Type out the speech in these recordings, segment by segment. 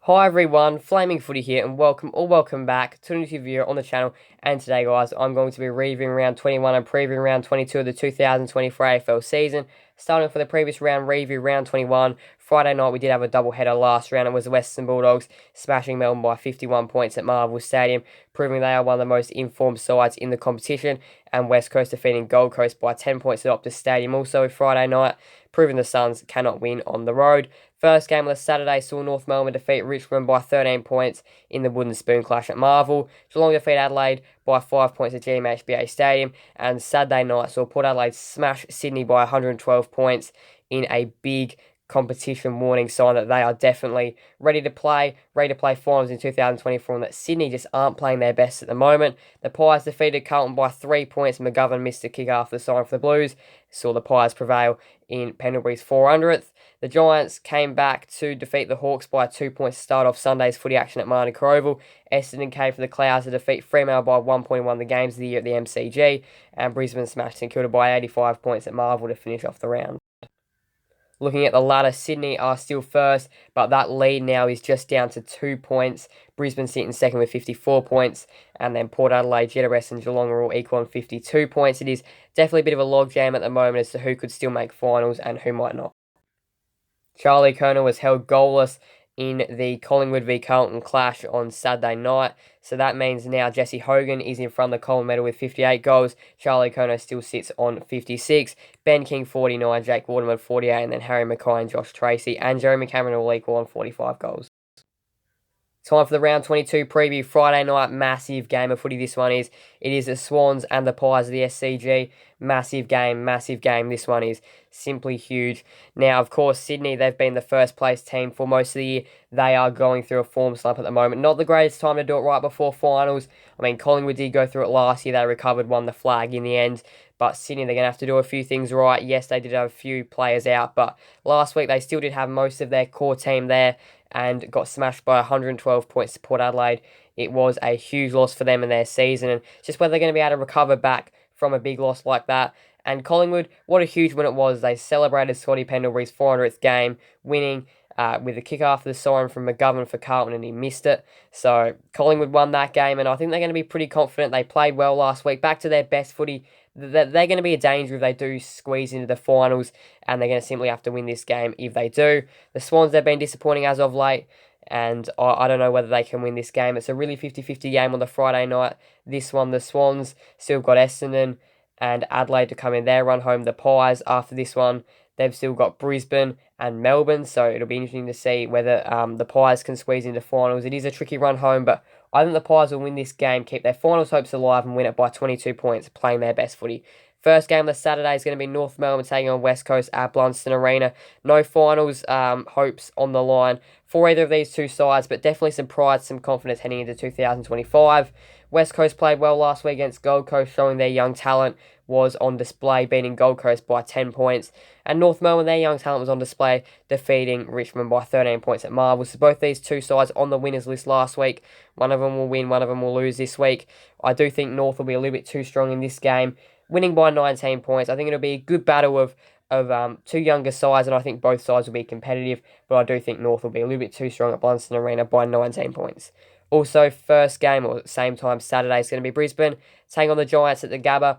Hi everyone, Flaming Footy here, and welcome back to a new video on the channel. And today, guys, I'm going to be reviewing round 21 and previewing round 22 of the 2024 AFL season. Starting for the previous round review, round 21. Friday night, we did have a double header last round. It was the Western Bulldogs smashing Melbourne by 51 points at Marvel Stadium, proving they are one of the most informed sides in the competition. And West Coast defeating Gold Coast by 10 points at Optus Stadium. Also, Friday night, proving the Suns cannot win on the road. First game of the Saturday saw North Melbourne defeat Richmond by 13 points in the Wooden Spoon clash at Marvel. Geelong defeat Adelaide by 5 points at GMHBA Stadium. And Saturday night saw Port Adelaide smash Sydney by 112 points in a big competition warning sign that they are definitely ready to play finals in 2024, and that Sydney just aren't playing their best at the moment. The Pies defeated Carlton by 3 points. McGovern missed a kick after the sign for the Blues. Saw the Pies prevail in Pendlebury's 400th. The Giants came back to defeat the Hawks by 2 points to start off Sunday's footy action at Marnie Croval. Essendon came for the Clouds to defeat Fremantle by 1 point in one of the games of the year at the MCG, and Brisbane smashed St Kilda by 85 points at Marvel to finish off the round. Looking at the ladder, Sydney are still first, but that lead now is just down to 2 points. Brisbane sitting second with 54 points, and then Port Adelaide, GWS and Geelong are all equal on 52 points. It is definitely a bit of a logjam at the moment as to who could still make finals and who might not. Charlie Kerner was held goalless in the Collingwood v Carlton clash on Saturday night. So that means now Jesse Hogan is in front of the Collingwood medal with 58 goals. Charlie Kerner still sits on 56. Ben King 49, Jake Waterman 48, and then Harry Mackay and Josh Tracy and Jeremy Cameron all equal on 45 goals. Time for the round 22 preview. Friday night, massive game of footy this one is. It is the Swans and the Pies of the SCG. Massive game. This one is simply huge. Now, of course, Sydney, they've been the first place team for most of the year. They are going through a form slump at the moment. Not the greatest time to do it right before finals. I mean, Collingwood did go through it last year. They recovered, won the flag in the end. But Sydney, they're going to have to do a few things right. Yes, they did have a few players out, but last week they still did have most of their core team there and got smashed by 112 points to Port Adelaide. It was a huge loss for them in their season, and just whether they're going to be able to recover back from a big loss like that. And Collingwood, what a huge win it was. They celebrated Scotty Pendlebury's 400th game, winning with a kick after the siren from McGovern for Carlton, and he missed it. So Collingwood won that game, and I think they're going to be pretty confident. They played well last week, back to their best footy. They're going to be a danger if they do squeeze into the finals, and they're going to simply have to win this game if they do. The Swans, they've been disappointing as of late, and I don't know whether they can win this game. It's a really 50-50 game on the Friday night. This one, the Swans still got Essendon and Adelaide to come in their run home. The Pies, after this one, they've still got Brisbane and Melbourne, so it'll be interesting to see whether the Pies can squeeze into finals. It is a tricky run home, but I think the Pies will win this game, keep their finals hopes alive, and win it by 22 points, playing their best footy. First game of the Saturday is going to be North Melbourne taking on West Coast at Blunston Arena. No finals hopes on the line for either of these two sides, but definitely some pride, some confidence heading into 2025. West Coast played well last week against Gold Coast, showing their young talent was on display, beating Gold Coast by 10 points. And North Melbourne, their young talent was on display, defeating Richmond by 13 points at Marvel. So both these two sides on the winners list last week. One of them will win, one of them will lose this week. I do think North will be a little bit too strong in this game, winning by 19 points. I think it'll be a good battle of two younger sides, and I think both sides will be competitive, but I do think North will be a little bit too strong at Blunston Arena by 19 points. Also, first game, or same time, Saturday, is going to be Brisbane taking on the Giants at the Gabba.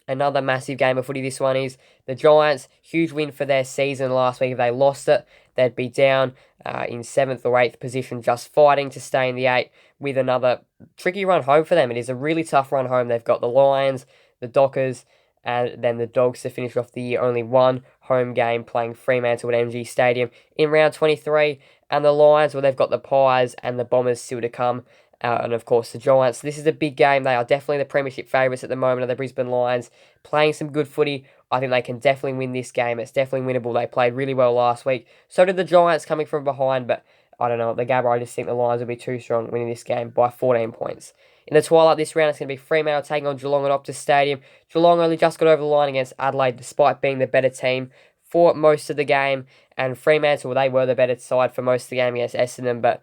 Another massive game of footy this one is. The Giants, huge win for their season last week. If they lost it, they'd be down in 7th or 8th position, just fighting to stay in the 8 with another tricky run home for them. It is a really tough run home. They've got the Lions, the Dockers, and then the Dogs to finish off the year. Only one home game, playing Fremantle at MG Stadium in round 23. And the Lions, well, they've got the Pies and the Bombers still to come. And of course the Giants. This is a big game. They are definitely the premiership favourites at the moment, of the Brisbane Lions, playing some good footy. I think they can definitely win this game. It's definitely winnable. They played really well last week. So did the Giants, coming from behind, but I don't know. The Gabba, I just think the Lions will be too strong, winning this game by 14 points. In the twilight this round, it's going to be Fremantle taking on Geelong at Optus Stadium. Geelong only just got over the line against Adelaide, despite being the better team. for most of the game, and Fremantle, they were the better side for most of the game against Essendon, but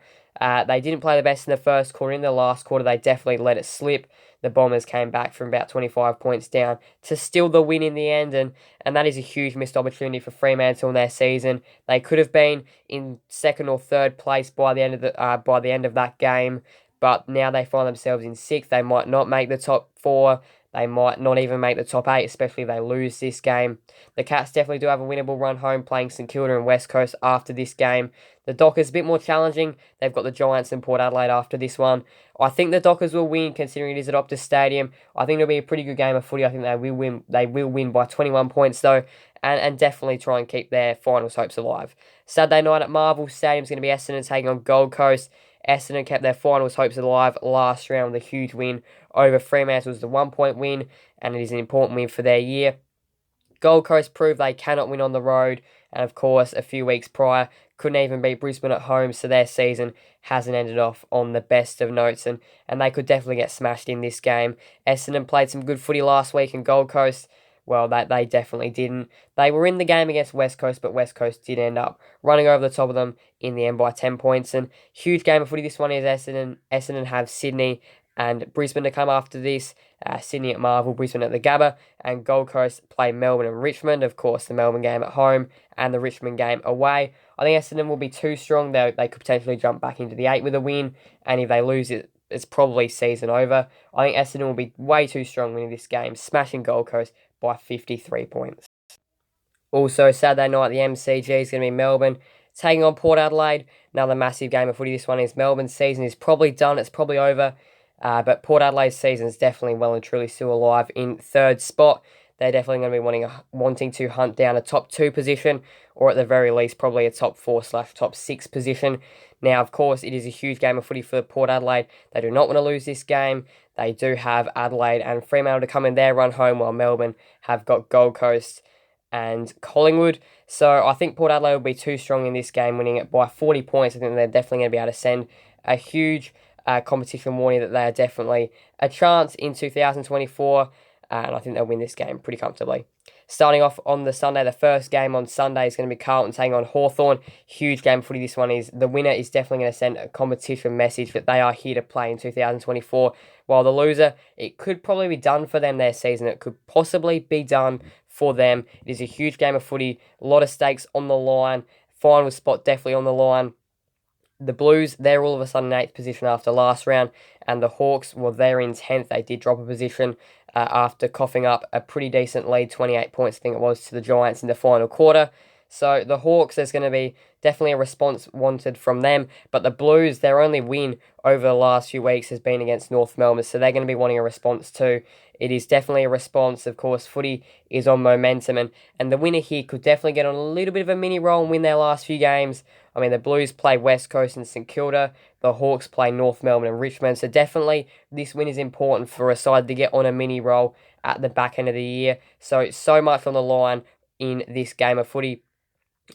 they didn't play the best in the first quarter. In the last quarter, they definitely let it slip. The Bombers came back from about 25 points down to steal the win in the end, and that is a huge missed opportunity for Fremantle in their season. They could have been in second or third place by the end of that game, but now they find themselves in sixth. They might not make the top four. They might not even make the top eight, especially if they lose this game. The Cats definitely do have a winnable run home playing St Kilda and West Coast after this game. The Dockers a bit more challenging. They've got the Giants and Port Adelaide after this one. I think the Dockers will win, considering it is at Optus Stadium. I think it'll be a pretty good game of footy. I think they will win. They will win by 21 points though, and definitely try and keep their finals hopes alive. Saturday night at Marvel Stadium is going to be Essendon taking on Gold Coast. Essendon kept their finals hopes alive last round with a huge win over Fremantle. It was the 1-point win, and it is an important win for their year. Gold Coast proved they cannot win on the road, and of course, a few weeks prior, couldn't even beat Brisbane at home, so their season hasn't ended off on the best of notes, and they could definitely get smashed in this game. Essendon played some good footy last week, and Gold Coast, well, they definitely didn't. They were in the game against West Coast, but West Coast did end up running over the top of them in the end by 10 points. And huge game of footy this one is Essendon. Essendon have Sydney and Brisbane to come after this. Sydney at Marvel, Brisbane at the Gabba, and Gold Coast play Melbourne and Richmond. Of course, the Melbourne game at home and the Richmond game away. I think Essendon will be too strong. They could potentially jump back into the 8 with a win, and if they lose it, it's probably season over. I think Essendon will be way too strong winning this game, smashing Gold Coast by 53 points. Also, Saturday night, the MCG is going to be Melbourne taking on Port Adelaide. Another massive game of footy. This one is Melbourne's season is probably done. It's probably over. But Port Adelaide's season is definitely well and truly still alive in third spot. They're definitely going to be wanting to hunt down a top 2 position, or at the very least, probably a top 4/top 6 position. Now, of course, it is a huge game of footy for Port Adelaide. They do not want to lose this game. They do have Adelaide and Fremantle to come in their run home, while Melbourne have got Gold Coast and Collingwood. So I think Port Adelaide will be too strong in this game, winning it by 40 points. I think they're definitely going to be able to send a huge competition warning that they are definitely a chance in 2024, and I think they'll win this game pretty comfortably. Starting off on the Sunday, the first game on Sunday is going to be Carlton taking on Hawthorn. Huge game of footy. This one is the winner is definitely going to send a competition message that they are here to play in 2024, while the loser, it could probably be done for them their season. It could possibly be done for them. It is a huge game of footy. A lot of stakes on the line. Final spot definitely on the line. The Blues, they're all of a sudden in 8th position after last round, and the Hawks, well, they're in 10th. They did drop a position after coughing up a pretty decent lead, 28 points, I think it was, to the Giants in the final quarter. So the Hawks, there's going to be definitely a response wanted from them, but the Blues, their only win over the last few weeks has been against North Melbourne, so they're going to be wanting a response too. It is definitely a response. Of course, footy is on momentum, and the winner here could definitely get on a little bit of a mini roll and win their last few games. I mean, the Blues play West Coast and St Kilda. The Hawks play North Melbourne and Richmond. So definitely this win is important for a side to get on a mini roll at the back end of the year. So much on the line in this game of footy.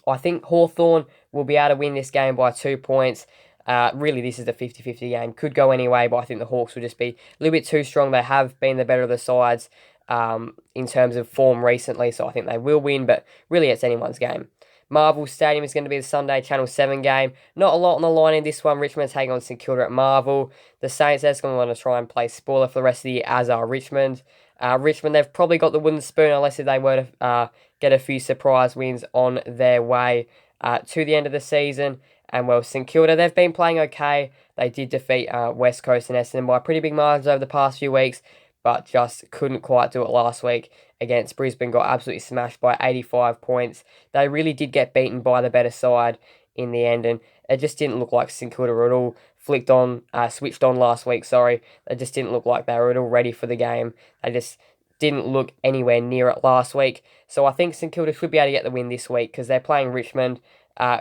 I think Hawthorn will be able to win this game by 2 points. Really, this is a 50-50 game. Could go anyway, but I think the Hawks will just be a little bit too strong. They have been the better of the sides in terms of form recently, so I think they will win, but really it's anyone's game. Marvel Stadium is going to be the Sunday Channel 7 game. Not a lot on the line in this one. Richmond taking on St Kilda at Marvel. The Saints, they're going to want to try and play spoiler for the rest of the year, as are Richmond. Richmond, they've probably got the wooden spoon, unless if they were to get a few surprise wins on their way to the end of the season. And, well, St Kilda, they've been playing okay. They did defeat West Coast and Essendon by pretty big margins over the past few weeks, but just couldn't quite do it last week against Brisbane. Got absolutely smashed by 85 points. They really did get beaten by the better side in the end, and it just didn't look like St Kilda were at all switched on last week, sorry. They just didn't look like they were at all ready for the game. They just didn't look anywhere near it last week. So I think St Kilda should be able to get the win this week, because they're playing Richmond,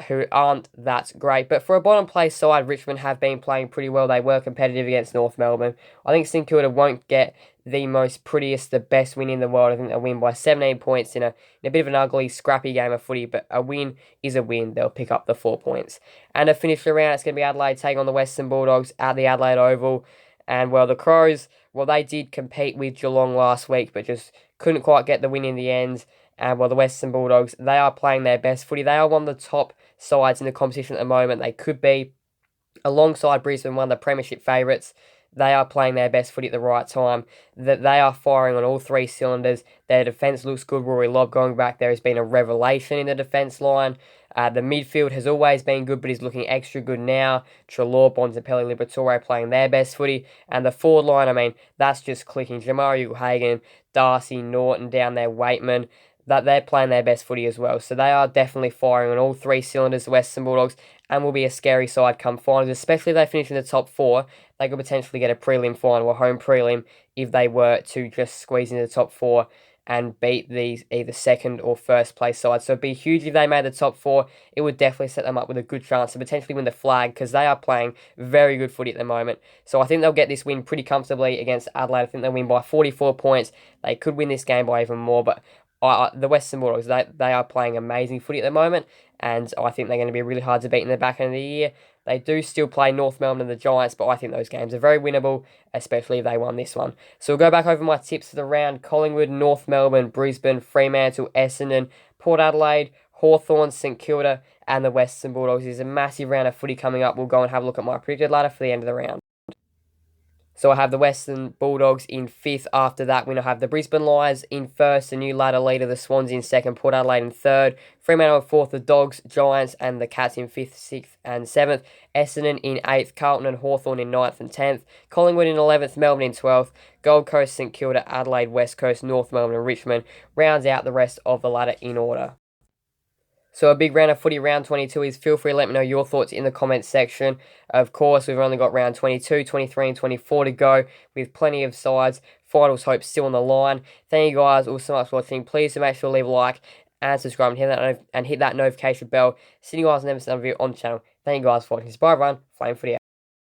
who aren't that great. But for a bottom place side, Richmond have been playing pretty well. They were competitive against North Melbourne. I think St Kilda won't get the most prettiest, the best win in the world. I think they'll win by 17 points in a bit of an ugly, scrappy game of footy, but a win is a win. They'll pick up the 4 points. And to finish the round, it's going to be Adelaide taking on the Western Bulldogs at the Adelaide Oval. And, well, the Crows, well, they did compete with Geelong last week, but just couldn't quite get the win in the end. And while the Western Bulldogs, they are playing their best footy. They are one of the top sides in the competition at the moment. They could be, alongside Brisbane, one of the premiership favourites. They are playing their best footy at the right time. That they are firing on all three cylinders. Their defence looks good. Rory Lobb going back there has been a revelation in the defence line. The midfield has always been good, but is looking extra good now. Treloar, Bontempelli, Liberatore playing their best footy. And the forward line, I mean, that's just clicking. Jamari Hagan, Darcy, Norton down there, Waitman, that they're playing their best footy as well. So they are definitely firing on all three cylinders, the Western Bulldogs, and will be a scary side come finals, especially if they finish in the top four. They could potentially get a prelim final, a home prelim, if they were to just squeeze into the top four and beat these either second or first place sides. So it'd be huge if they made the top four. It would definitely set them up with a good chance to potentially win the flag, because they are playing very good footy at the moment. So I think they'll get this win pretty comfortably against Adelaide. I think they'll win by 44 points. They could win this game by even more, but the Western Bulldogs, they are playing amazing footy at the moment, and I think they're going to be really hard to beat in the back end of the year. They do still play North Melbourne and the Giants, but I think those games are very winnable, especially if they won this one. So we'll go back over my tips for the round. Collingwood, North Melbourne, Brisbane, Fremantle, Essendon, Port Adelaide, Hawthorn, St Kilda, and the Western Bulldogs. There's a massive round of footy coming up. We'll go and have a look at my predicted ladder for the end of the round. So I have the Western Bulldogs in 5th. After that, we now have the Brisbane Lions in 1st, the new ladder leader, the Swans in 2nd, Port Adelaide in 3rd, Fremantle in 4th, the Dogs, Giants, and the Cats in 5th, 6th, and 7th, Essendon in 8th, Carlton and Hawthorn in 9th and 10th, Collingwood in 11th, Melbourne in 12th, Gold Coast, St Kilda, Adelaide, West Coast, North Melbourne, and Richmond rounds out the rest of the ladder in order. So a big round of footy, round 22 is. Feel free to let me know your thoughts in the comments section. Of course, we've only got round 22, 23 and 24 to go with plenty of sides. Finals hope still on the line. Thank you guys all so much for watching. Please make sure to leave a like and subscribe and hit that notification bell. See you guys in the next video on the channel. Thank you guys for watching. Bye everyone. Flame footy out.